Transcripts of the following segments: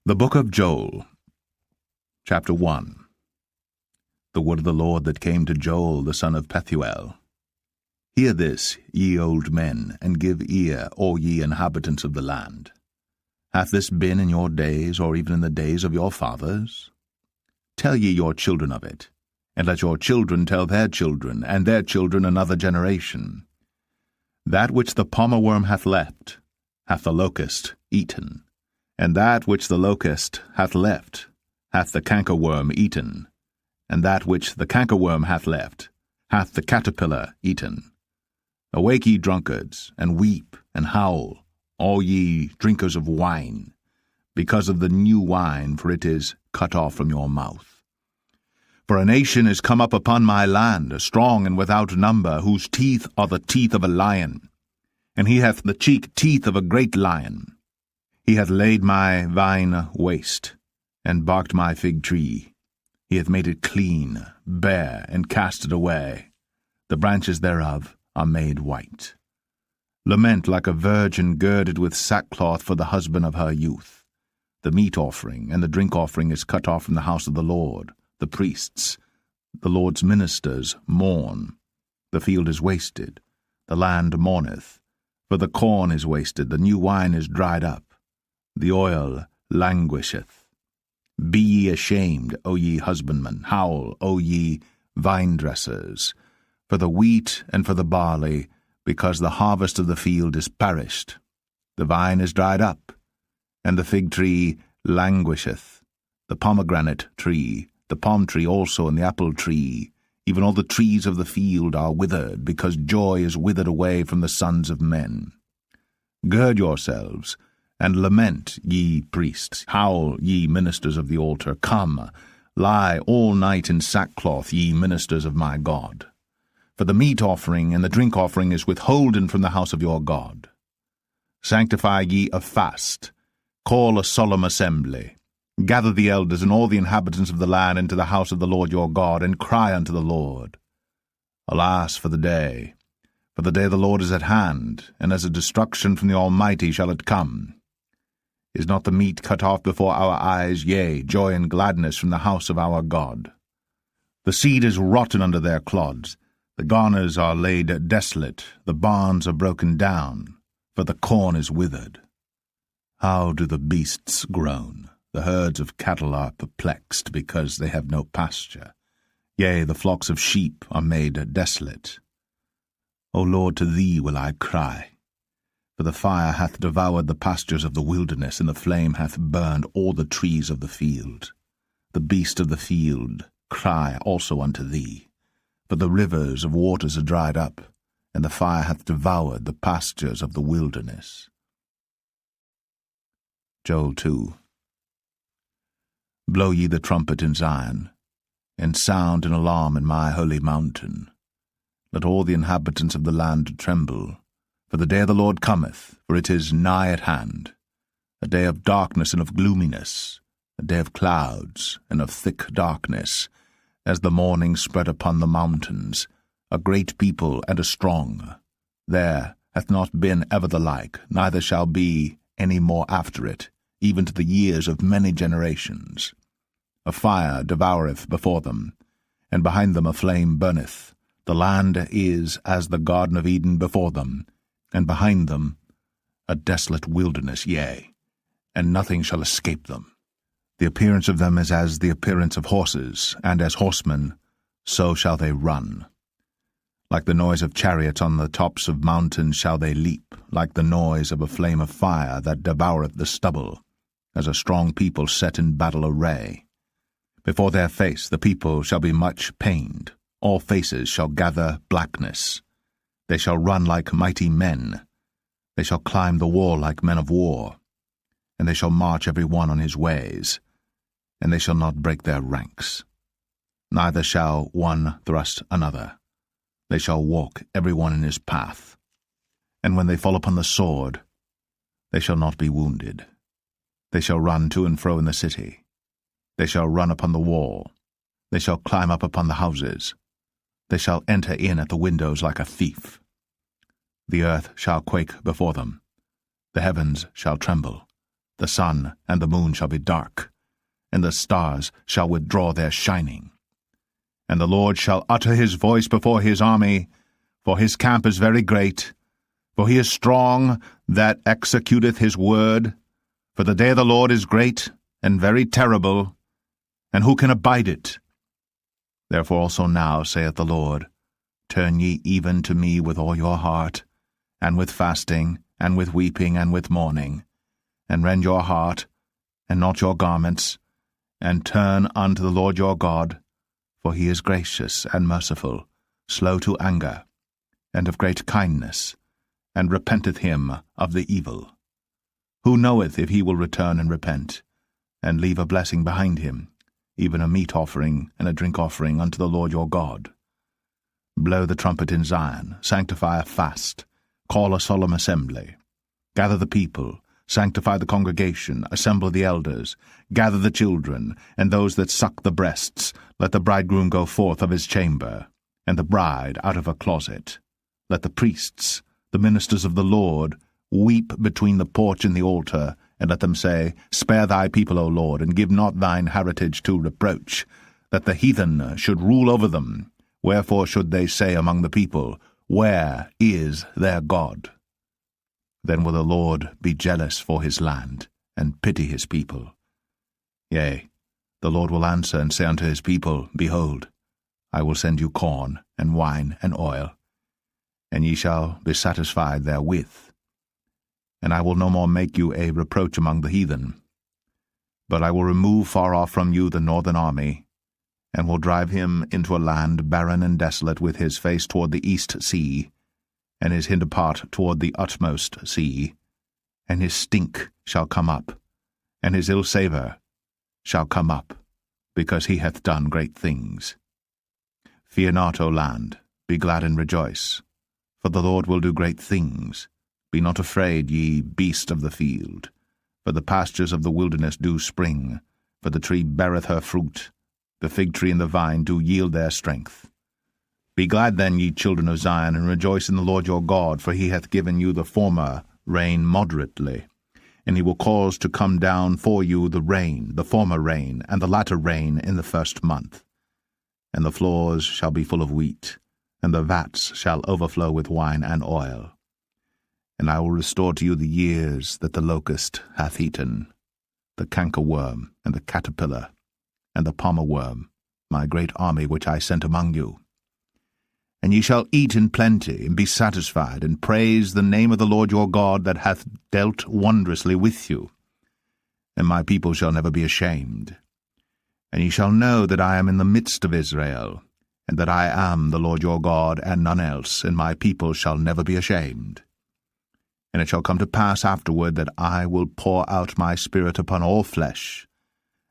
The book of Joel, chapter 1. The word of the Lord that came to Joel the son of Pethuel. Hear this, ye old men, and give ear, all ye inhabitants of the land. Hath this been in your days, or even in the days of your fathers? Tell ye your children of it, and let your children tell their children, and their children another generation. That which the palmerworm hath left, hath the locust eaten. And that which the locust hath left, hath the cankerworm eaten. And that which the cankerworm hath left, hath the caterpillar eaten. Awake, ye drunkards, and weep, and howl, all ye drinkers of wine, because of the new wine, for it is cut off from your mouth. For a nation is come up upon my land, strong and without number, whose teeth are the teeth of a lion, and he hath the cheek teeth of a great lion. He hath laid my vine waste, and barked my fig tree. He hath made it clean, bare, and cast it away. The branches thereof are made white. Lament like a virgin girded with sackcloth for the husband of her youth. The meat offering and the drink offering is cut off from the house of the Lord. The priests, the Lord's ministers, mourn. The field is wasted, the land mourneth. For the corn is wasted, the new wine is dried up. The oil languisheth. Be ye ashamed, O ye husbandmen, howl, O ye vine-dressers, for the wheat and for the barley, because the harvest of the field is perished. The vine is dried up, and the fig tree languisheth, the pomegranate tree, the palm tree also, and the apple tree, even all the trees of the field are withered, because joy is withered away from the sons of men. Gird yourselves, and lament, ye priests, howl, ye ministers of the altar. Come, lie all night in sackcloth, ye ministers of my God. For the meat offering and the drink offering is withholden from the house of your God. Sanctify ye a fast, call a solemn assembly. Gather the elders and all the inhabitants of the land into the house of the Lord your God, and cry unto the Lord. Alas for the day of the Lord is at hand, and as a destruction from the Almighty shall it come. Is not the meat cut off before our eyes, yea, joy and gladness from the house of our God? The seed is rotten under their clods, the garners are laid desolate, the barns are broken down, for the corn is withered. How do the beasts groan? The herds of cattle are perplexed, because they have no pasture. Yea, the flocks of sheep are made desolate. O Lord, to thee will I cry. For the fire hath devoured the pastures of the wilderness, and the flame hath burned all the trees of the field. The beasts of the field cry also unto thee. For the rivers of waters are dried up, and the fire hath devoured the pastures of the wilderness. Joel 2. Blow ye the trumpet in Zion, and sound an alarm in my holy mountain. Let all the inhabitants of the land tremble. For the day of the Lord cometh, for it is nigh at hand, a day of darkness and of gloominess, a day of clouds and of thick darkness, as the morning spread upon the mountains, a great people and a strong. There hath not been ever the like, neither shall be any more after it, even to the years of many generations. A fire devoureth before them, and behind them a flame burneth. The land is as the Garden of Eden before them, and behind them a desolate wilderness, yea, and nothing shall escape them. The appearance of them is as the appearance of horses, and as horsemen, so shall they run. Like the noise of chariots on the tops of mountains shall they leap, like the noise of a flame of fire that devoureth the stubble, as a strong people set in battle array. Before their face the people shall be much pained, all faces shall gather blackness. They shall run like mighty men. They shall climb the wall like men of war. And they shall march every one on his ways. And they shall not break their ranks. Neither shall one thrust another. They shall walk every one in his path. And when they fall upon the sword, they shall not be wounded. They shall run to and fro in the city. They shall run upon the wall. They shall climb up upon the houses. They shall enter in at the windows like a thief. The earth shall quake before them. The heavens shall tremble. The sun and the moon shall be dark, and the stars shall withdraw their shining. And the Lord shall utter his voice before his army, for his camp is very great, for he is strong that executeth his word. For the day of the Lord is great and very terrible, and who can abide it? Therefore also now, saith the Lord, turn ye even to me with all your heart, and with fasting, and with weeping, and with mourning, and rend your heart, and not your garments, and turn unto the Lord your God, for he is gracious and merciful, slow to anger, and of great kindness, and repenteth him of the evil. Who knoweth if he will return and repent, and leave a blessing behind him, even a meat offering and a drink offering unto the Lord your God? Blow the trumpet in Zion, sanctify a fast, call a solemn assembly. Gather the people, sanctify the congregation, assemble the elders, gather the children, and those that suck the breasts. Let the bridegroom go forth of his chamber, and the bride out of her closet. Let the priests, the ministers of the Lord, weep between the porch and the altar, and let them say, Spare thy people, O Lord, and give not thine heritage to reproach, that the heathen should rule over them. Wherefore should they say among the people, Where is their God? Then will the Lord be jealous for his land, and pity his people. Yea, the Lord will answer and say unto his people, Behold, I will send you corn, and wine, and oil, and ye shall be satisfied therewith. And I will no more make you a reproach among the heathen. But I will remove far off from you the northern army, and will drive him into a land barren and desolate, with his face toward the east sea, and his hinder part toward the utmost sea. And his stink shall come up, and his ill savour shall come up, because he hath done great things. Fear not, O land, be glad and rejoice, for the Lord will do great things. Be not afraid, ye beasts of the field, for the pastures of the wilderness do spring, for the tree beareth her fruit, the fig tree and the vine do yield their strength. Be glad then, ye children of Zion, and rejoice in the Lord your God, for he hath given you the former rain moderately, and he will cause to come down for you the rain, the former rain, and the latter rain in the first month. And the floors shall be full of wheat, and the vats shall overflow with wine and oil. And I will restore to you the years that the locust hath eaten, the cankerworm, and the caterpillar, and the palmer worm, my great army which I sent among you. And ye shall eat in plenty, and be satisfied, and praise the name of the Lord your God, that hath dealt wondrously with you. And my people shall never be ashamed. And ye shall know that I am in the midst of Israel, and that I am the Lord your God, and none else, and my people shall never be ashamed. And it shall come to pass afterward that I will pour out my spirit upon all flesh,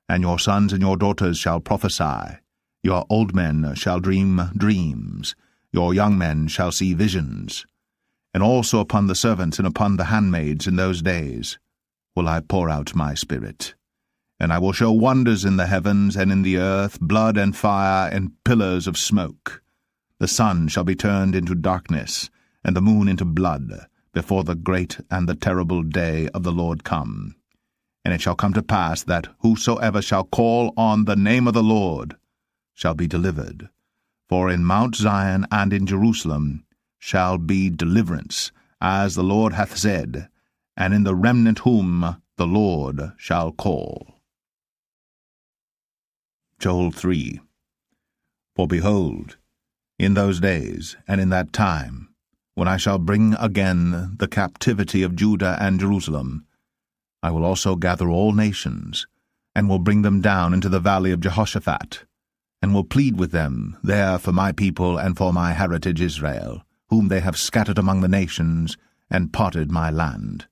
and your sons and your daughters shall prophesy, your old men shall dream dreams, your young men shall see visions, and also upon the servants and upon the handmaids in those days will I pour out my spirit. And I will show wonders in the heavens and in the earth, blood and fire and pillars of smoke. The sun shall be turned into darkness, and the moon into blood, before the great and the terrible day of the Lord come. And it shall come to pass that whosoever shall call on the name of the Lord shall be delivered. For in Mount Zion and in Jerusalem shall be deliverance, as the Lord hath said, and in the remnant whom the Lord shall call. Joel 3. For behold, in those days and in that time, when I shall bring again the captivity of Judah and Jerusalem, I will also gather all nations, and will bring them down into the valley of Jehoshaphat, and will plead with them there for my people and for my heritage Israel, whom they have scattered among the nations, and parted my land.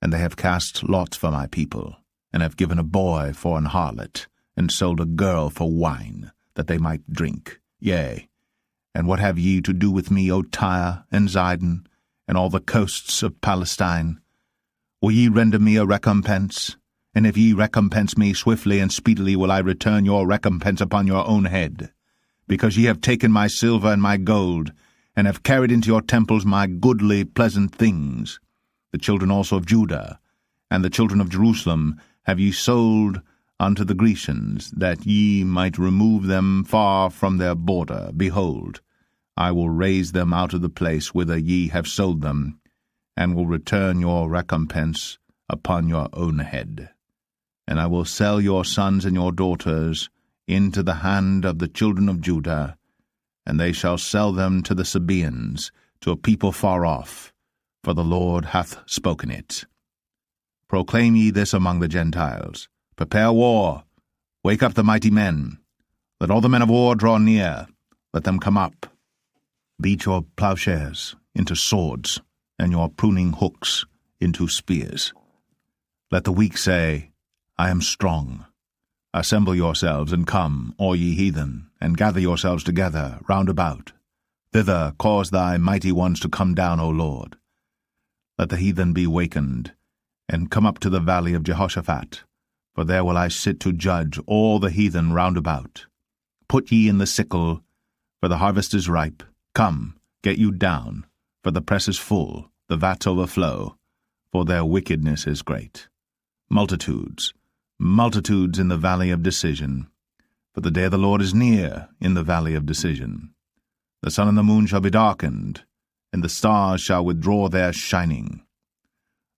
And they have cast lots for my people, and have given a boy for an harlot, and sold a girl for wine, that they might drink. Yea, and what have ye to do with me, O Tyre and Zidon, and all the coasts of Palestine? Will ye render me a recompense? And if ye recompense me swiftly and speedily, will I return your recompense upon your own head, because ye have taken my silver and my gold, and have carried into your temples my goodly pleasant things, the children also of Judah, And the children of Jerusalem have ye sold unto the Grecians, that ye might remove them far from their border. Behold, I will raise them out of the place whither ye have sold them, and will return your recompense upon your own head. And I will sell your sons and your daughters into the hand of the children of Judah, and they shall sell them to the Sabaeans, to a people far off, for the Lord hath spoken it. Proclaim ye this among the Gentiles. Prepare war. Wake up the mighty men. Let all the men of war draw near. Let them come up. Beat your plowshares into swords, and your pruning hooks into spears. Let the weak say, I am strong. Assemble yourselves, and come, all ye heathen, and gather yourselves together round about. Thither cause thy mighty ones to come down, O Lord. Let the heathen be wakened, and come up to the valley of Jehoshaphat, for there will I sit to judge all the heathen round about. Put ye in the sickle, for the harvest is ripe. Come, get you down, for the press is full, the vats overflow, for their wickedness is great. Multitudes, multitudes in the valley of decision, for the day of the Lord is near in the valley of decision. The sun and the moon shall be darkened, and the stars shall withdraw their shining.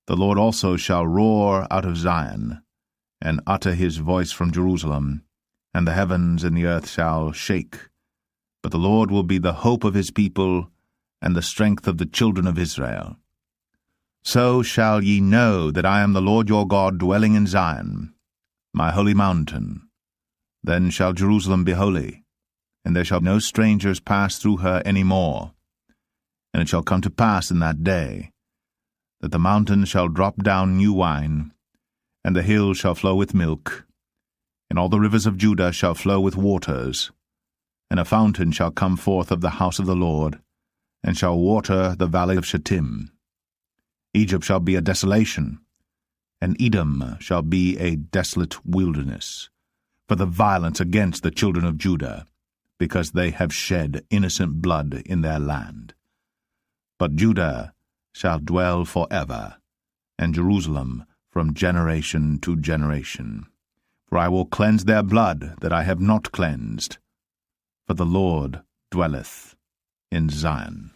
The Lord also shall roar out of Zion, and utter his voice from Jerusalem, and the heavens and the earth shall shake. But the Lord will be the hope of his people, and the strength of the children of Israel. So shall ye know that I am the Lord your God, dwelling in Zion, my holy mountain. Then shall Jerusalem be holy, and there shall no strangers pass through her any more. And it shall come to pass in that day, that the mountains shall drop down new wine, and the hills shall flow with milk, and all the rivers of Judah shall flow with waters, and a fountain shall come forth of the house of the Lord, and shall water the valley of Shittim. Egypt shall be a desolation, and Edom shall be a desolate wilderness, for the violence against the children of Judah, because they have shed innocent blood in their land. But Judah shall dwell forever, and Jerusalem from generation to generation. For I will cleanse their blood that I have not cleansed, for the Lord dwelleth in Zion.